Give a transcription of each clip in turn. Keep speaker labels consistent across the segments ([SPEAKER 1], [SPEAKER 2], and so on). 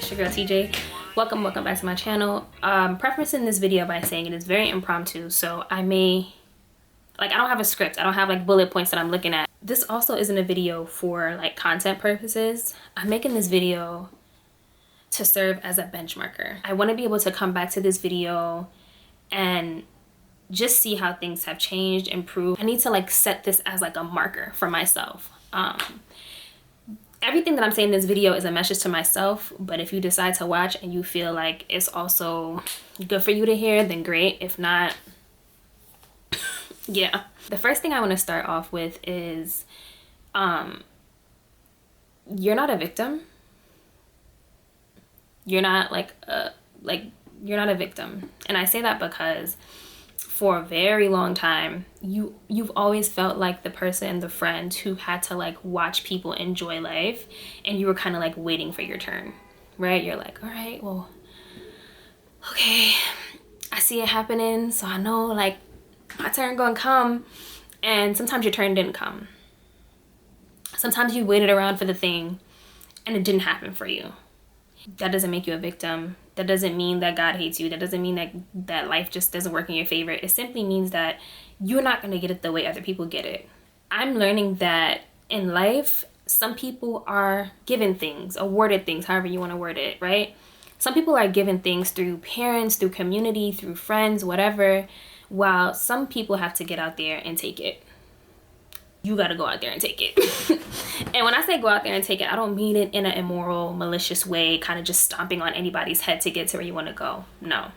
[SPEAKER 1] It's your girl TJ. Welcome back to my channel. Prefacing this video by saying it is very impromptu, so I don't have a script. I don't have like bullet points that I'm looking at. This also isn't a video for like content purposes. I'm making this video to serve as a benchmarker. I want to be able to come back to this video and just see how things have changed, improved. I need to like set this as like a marker for myself. Everything that I'm saying in this video is a message to myself, but if you decide to watch and you feel like it's also good for you to hear, then great. If not, yeah. The first thing I want to start off with is you're not a victim. You're not you're not a victim. And I say that because for a very long time, you've always felt like the person, the friend who had to like watch people enjoy life, and you were kind of like waiting for your turn, right? You're like, all right, well, okay, I see it happening, so I know like my turn gonna come. And sometimes your turn didn't come. Sometimes you waited around for the thing and it didn't happen for you. That doesn't make you a victim. That doesn't mean that God hates you. That doesn't mean that life just doesn't work in your favor. It simply means that you're not going to get it the way other people get it. I'm learning that in life, some people are given things, awarded things, however you want to word it, right? Some people are given things through parents, through community, through friends, whatever, while some people have to get out there and take it. You got to go out there and take it. And when I say go out there and take it, I don't mean it in an immoral, malicious way, kind of just stomping on anybody's head to get to where you want to go. No.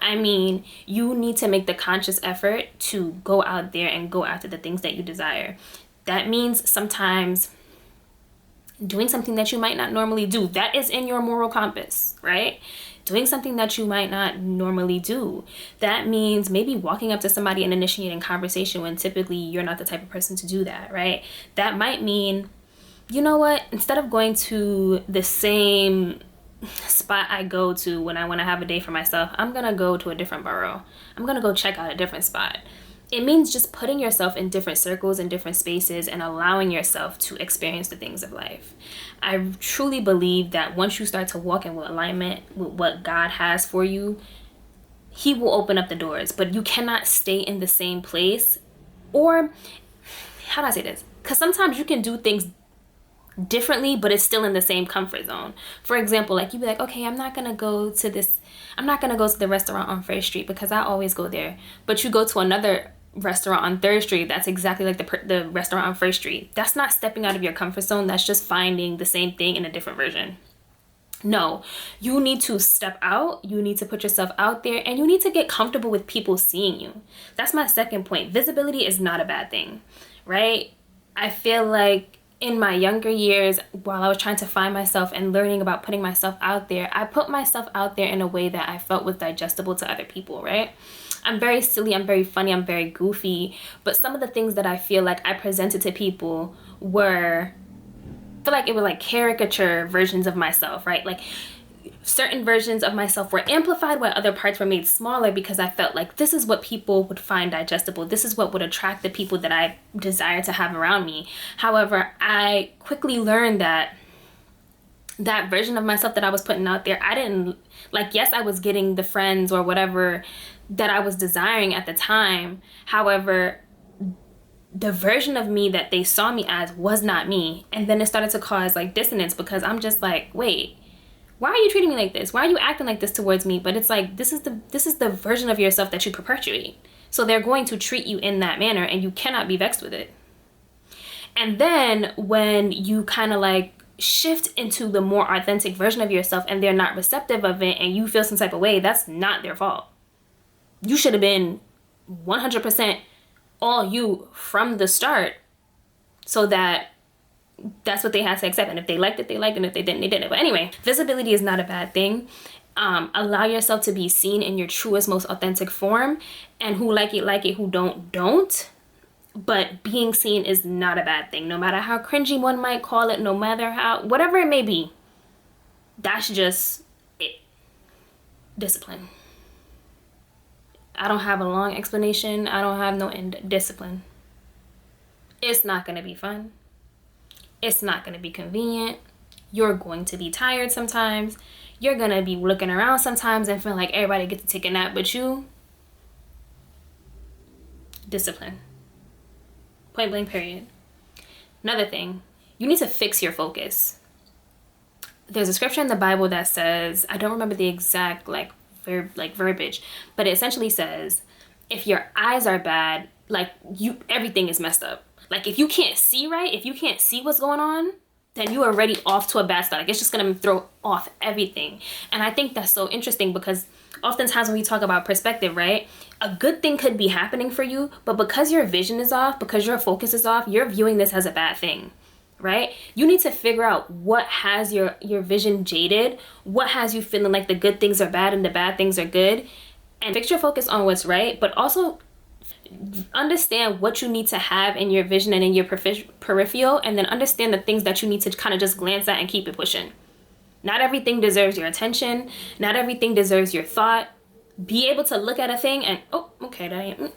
[SPEAKER 1] I mean, you need to make the conscious effort to go out there and go after the things that you desire. That means sometimes doing something that you might not normally do. That is in your moral compass, right? Doing something that you might not normally do. That means maybe walking up to somebody and initiating conversation when typically you're not the type of person to do that, right? That might mean, you know what, instead of going to the same spot I go to when I want to have a day for myself, I'm gonna go to a different borough. I'm gonna go check out a different spot. It means just putting yourself in different circles and different spaces and allowing yourself to experience the things of life. I truly believe that once you start to walk in alignment with what God has for you, He will open up the doors, but you cannot stay in the same place. Or, how do I say this? Because sometimes you can do things differently, but it's still in the same comfort zone. For example, like you'd be like, okay, I'm not gonna go to the restaurant on First Street because I always go there. But you go to another restaurant on Third Street that's exactly like the restaurant on First Street. That's not stepping out of your comfort zone. That's just finding the same thing in a different version. No, you need to step out, you need to put yourself out there, and you need to get comfortable with people seeing you. That's my second point. Visibility is not a bad thing, right? I feel like in my younger years, while I was trying to find myself and learning about putting myself out there, I put myself out there in a way that I felt was digestible to other people, right? I'm very silly, I'm very funny, I'm very goofy, but some of the things that I feel like I presented to people were, I feel like it was like caricature versions of myself, right? Like certain versions of myself were amplified while other parts were made smaller because I felt like this is what people would find digestible. This is what would attract the people that I desire to have around me. However, I quickly learned that that version of myself that I was putting out there, I didn't like, yes, I was getting the friends or whatever that I was desiring at the time. However, the version of me that they saw me as was not me. And then it started to cause like dissonance because I'm just like, wait, why are you treating me like this? Why are you acting like this towards me? But it's like, this is the version of yourself that you perpetuate. So they're going to treat you in that manner and you cannot be vexed with it. And then when you kind of like shift into the more authentic version of yourself and they're not receptive of it and you feel some type of way, that's not their fault. You should have been 100% all you from the start, so that's what they had to accept. And if they liked it, they liked it. And if they didn't, they didn't. But anyway, visibility is not a bad thing. Allow yourself to be seen in your truest, most authentic form. And who like it, who don't. But being seen is not a bad thing. No matter how cringy one might call it, no matter how, whatever it may be, that's just it. Discipline. I don't have a long explanation. I don't have no discipline. It's not going to be fun. It's not going to be convenient. You're going to be tired sometimes. You're going to be looking around sometimes and feeling like everybody gets to take a nap but you. Discipline. Point blank, period. Another thing, you need to fix your focus. There's a scripture in the Bible that says, I don't remember the exact verbiage, but it essentially says, if your eyes are bad, everything is messed up. Like if you can't see right, if you can't see what's going on, then you are already off to a bad start. Like it's just gonna throw off everything. And I think that's so interesting because oftentimes when we talk about perspective, right? A good thing could be happening for you, but because your vision is off, because your focus is off, you're viewing this as a bad thing, right? You need to figure out what has your vision jaded, what has you feeling like the good things are bad and the bad things are good, and fix your focus on what's right, but also understand what you need to have in your vision and in your peripheral, and then understand the things that you need to kind of just glance at and keep it pushing. Not everything deserves your attention. Not everything deserves your thought. Be able to look at a thing and, oh, okay, that ain't.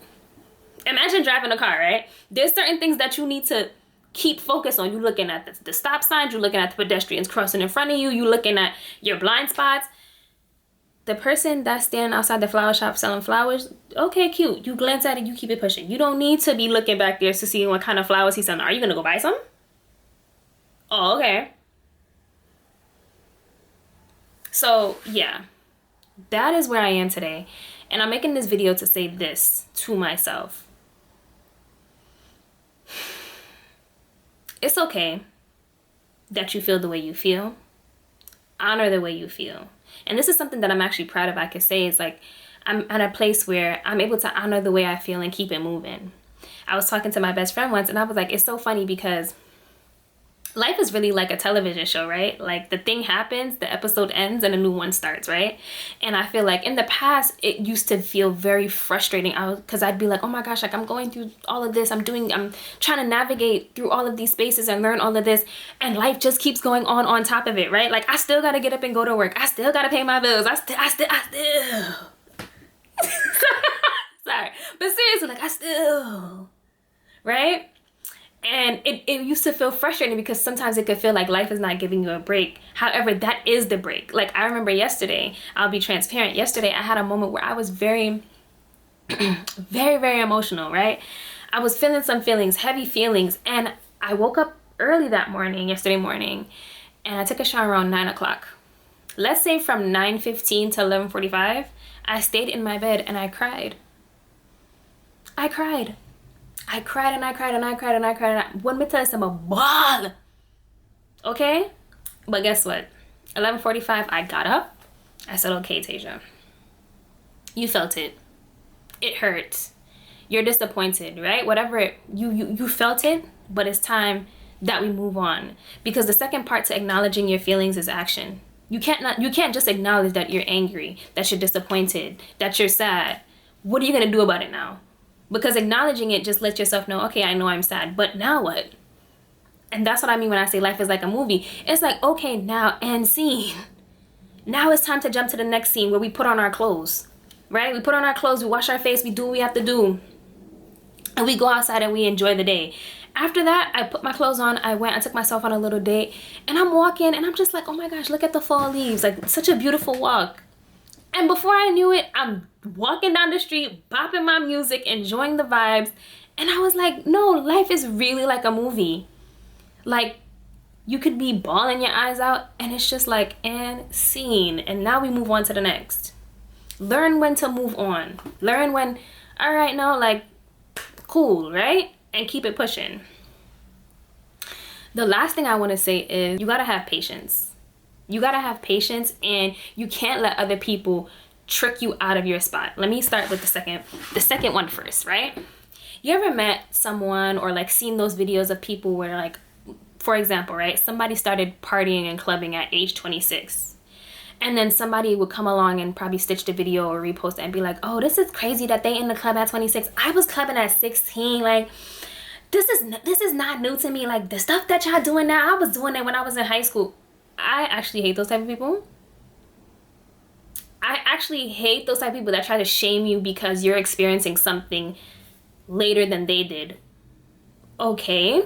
[SPEAKER 1] Imagine driving a car, right? There's certain things that you need to keep focus on. You're looking at the stop signs. You're looking at the pedestrians crossing in front of you. You're looking at your blind spots. The person that's standing outside the flower shop selling flowers, okay, cute. You glance at it, you keep it pushing. You don't need to be looking back there to see what kind of flowers he's selling. Are you going to go buy some? Oh, okay. So, yeah. That is where I am today. And I'm making this video to say this to myself. It's okay that you feel the way you feel. Honor the way you feel. And this is something that I'm actually proud of. I could say is like, I'm at a place where I'm able to honor the way I feel and keep it moving. I was talking to my best friend once and I was like, it's so funny because life is really like a television show, right? Like the thing happens, the episode ends and a new one starts, right? And I feel like in the past, it used to feel very frustrating because I'd be like, oh my gosh, like I'm going through all of this. I'm trying to navigate through all of these spaces and learn all of this. And life just keeps going on top of it, right? Like I still got to get up and go to work. I still got to pay my bills. I still. Sorry. But seriously, like I still, right? And it used to feel frustrating because sometimes it could feel like life is not giving you a break. However, that is the break. Like I remember yesterday, I'll be transparent. Yesterday, I had a moment where I was very, very, very emotional, right? I was feeling some feelings, heavy feelings. And I woke up early yesterday morning, and I took a shower around 9 o'clock. Let's say from 9:15 to 11:45, I stayed in my bed and I cried. I cried and I cried. When me tell you I'm a ball. Okay? But guess what? 11:45, I got up. I said, okay, Tasia. You felt it. It hurt. You're disappointed, right? Whatever, you felt it, but it's time that we move on. Because the second part to acknowledging your feelings is action. You can't just acknowledge that you're angry, that you're disappointed, that you're sad. What are you going to do about it now? Because acknowledging it just lets yourself know, okay, I know I'm sad, but now what? And that's what I mean when I say life is like a movie. It's like, okay, now end scene. Now it's time to jump to the next scene where we put on our clothes, right? We put on our clothes, we wash our face, we do what we have to do. And we go outside and we enjoy the day. After that, I put my clothes on, I took myself on a little date, and I'm walking and I'm just like, oh my gosh, look at the fall leaves. Like such a beautiful walk. And before I knew it, I'm walking down the street, bopping my music, enjoying the vibes. And I was like, no, life is really like a movie. Like, you could be bawling your eyes out, and it's just like, and scene. And now we move on to the next. Learn when to move on. Learn when, all right, no, like, cool, right? And keep it pushing. The last thing I want to say is you got to have patience. You got to have patience, and you can't let other people trick you out of your spot. Let me start with the second one first, right? You ever met someone or like seen those videos of people where like, for example, right? Somebody started partying and clubbing at age 26. And then somebody would come along and probably stitch the video or repost it and be like, oh, this is crazy that they in the club at 26. I was clubbing at 16. Like, this is not new to me. Like, the stuff that y'all doing now, I was doing it when I was in high school. I actually hate those type of people. I actually hate those type of people that try to shame you because you're experiencing something later than they did. Okay,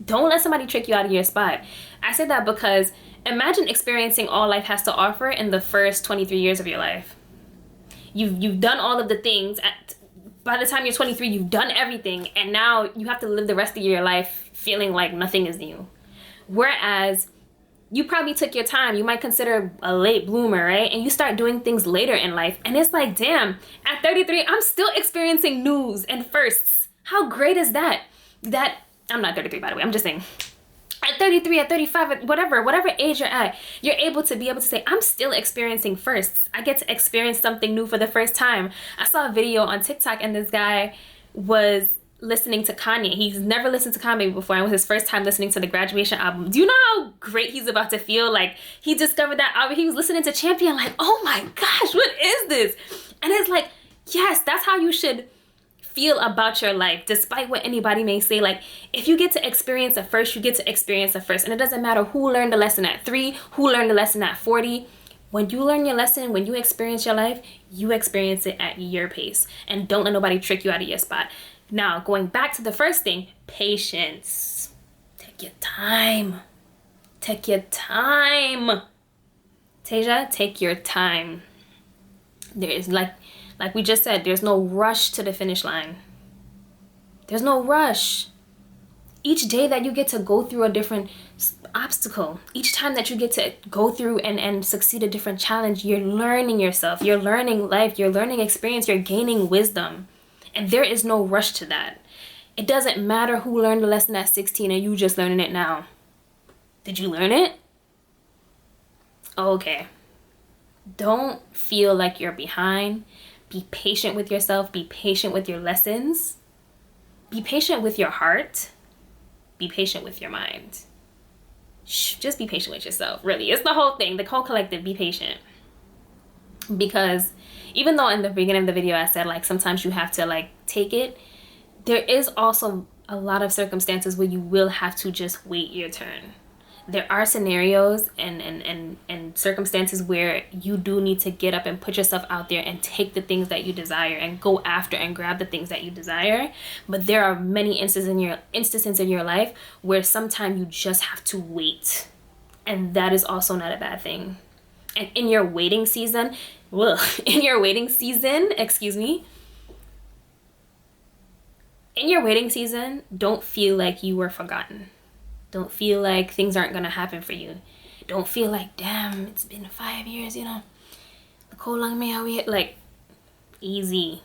[SPEAKER 1] Don't let somebody trick you out of your spot. I say that because imagine experiencing all life has to offer in the first 23 years of your life. You've done all of the things. By the time you're 23, you've done everything, and now you have to live the rest of your life feeling like nothing is new. Whereas you probably took your time. You might consider a late bloomer, right? And you start doing things later in life, and it's like, damn, at 33, I'm still experiencing news and firsts. How great is that? I'm not 33, by the way. I'm just saying, at 33, at 35, at whatever age you're at, you're able to say, I'm still experiencing firsts. I get to experience something new for the first time. I saw a video on TikTok, and this guy was listening to Kanye. He's never listened to Kanye before, and it was his first time listening to the Graduation album. Do you know how great he's about to feel? Like, he discovered that album. He was listening to Champion, like, oh my gosh, what is this? And it's like, yes, that's how you should feel about your life, despite what anybody may say. Like, if you get to experience it first, you get to experience it first. And it doesn't matter who learned the lesson at 3, who learned the lesson at 40. When you learn your lesson, when you experience your life, you experience it at your pace. And don't let nobody trick you out of your spot. Now, going back to the first thing, patience. Take your time. Take your time. Tasia, take your time. There is, like we just said, there's no rush to the finish line. There's no rush. Each day that you get to go through a different obstacle, each time that you get to go through and succeed a different challenge, you're learning yourself, you're learning life, you're learning experience, you're gaining wisdom. And there is no rush to that. It doesn't matter who learned the lesson at 16 and you just learning it now. Did you learn it? Okay. Don't feel like you're behind. Be patient with yourself. Be patient with your lessons. Be patient with your heart. Be patient with your mind. Just be patient with yourself, really. It's the whole thing, the whole collective. Be patient. Because even though in the beginning of the video I said, like, sometimes you have to, like, take it, there is also a lot of circumstances where you will have to just wait your turn. There are scenarios and circumstances where you do need to get up and put yourself out there and take the things that you desire and go after and grab the things that you desire. But there are many instances in your life where sometimes you just have to wait. And that is also not a bad thing. And in your waiting season, in your waiting season, don't feel like you were forgotten. Don't feel like things aren't gonna happen for you. Don't feel like, damn, it's been 5 years, you know. Look how long may I wait? Like, easy.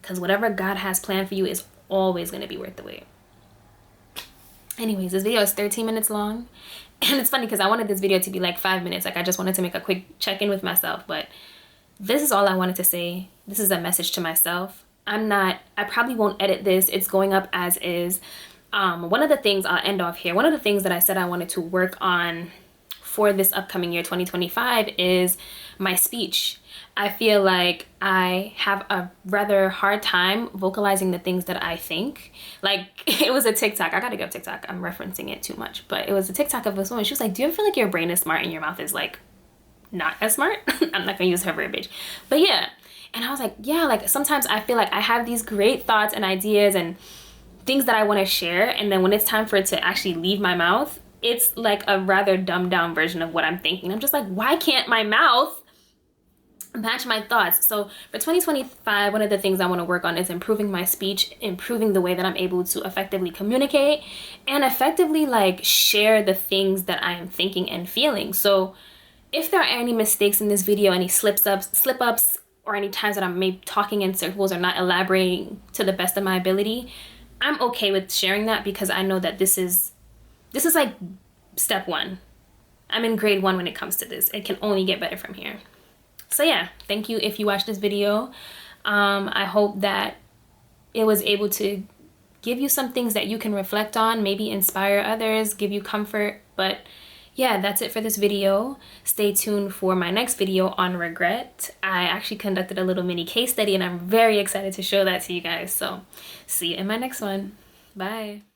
[SPEAKER 1] Because whatever God has planned for you is always gonna be worth the wait. Anyways, this video is 13 minutes long. And it's funny because I wanted this video to be like 5 minutes. Like, I just wanted to make a quick check-in with myself. But this is all I wanted to say. This is a message to myself. I probably won't edit this. It's going up as is. One of the things, I'll end off here. One of the things that I said I wanted to work on for this upcoming year, 2025, is my speech. I feel like I have a rather hard time vocalizing the things that I think. Like, it was a TikTok. I gotta go TikTok. I'm referencing it too much. But it was a TikTok of this woman. She was like, do you ever feel like your brain is smart and your mouth is, like, not as smart? I'm not gonna use her verbiage. But yeah. And I was like, yeah, like, sometimes I feel like I have these great thoughts and ideas and things that I want to share. And then when it's time for it to actually leave my mouth, it's like a rather dumbed down version of what I'm thinking. I'm just like, why can't my mouth match my thoughts? So for 2025, one of the things I want to work on is improving my speech, improving the way that I'm able to effectively communicate and effectively, like, share the things that I am thinking and feeling. So if there are any mistakes in this video, any slip ups, or any times that I'm maybe talking in circles or not elaborating to the best of my ability, I'm okay with sharing that because I know that this is like step 1. I'm in grade 1 when it comes to this. It can only get better from here. So yeah, thank you if you watched this video. I hope that it was able to give you some things that you can reflect on, maybe inspire others, give you comfort. But yeah, that's it for this video. Stay tuned for my next video on regret. I actually conducted a little mini case study and I'm very excited to show that to you guys. So see you in my next one. Bye.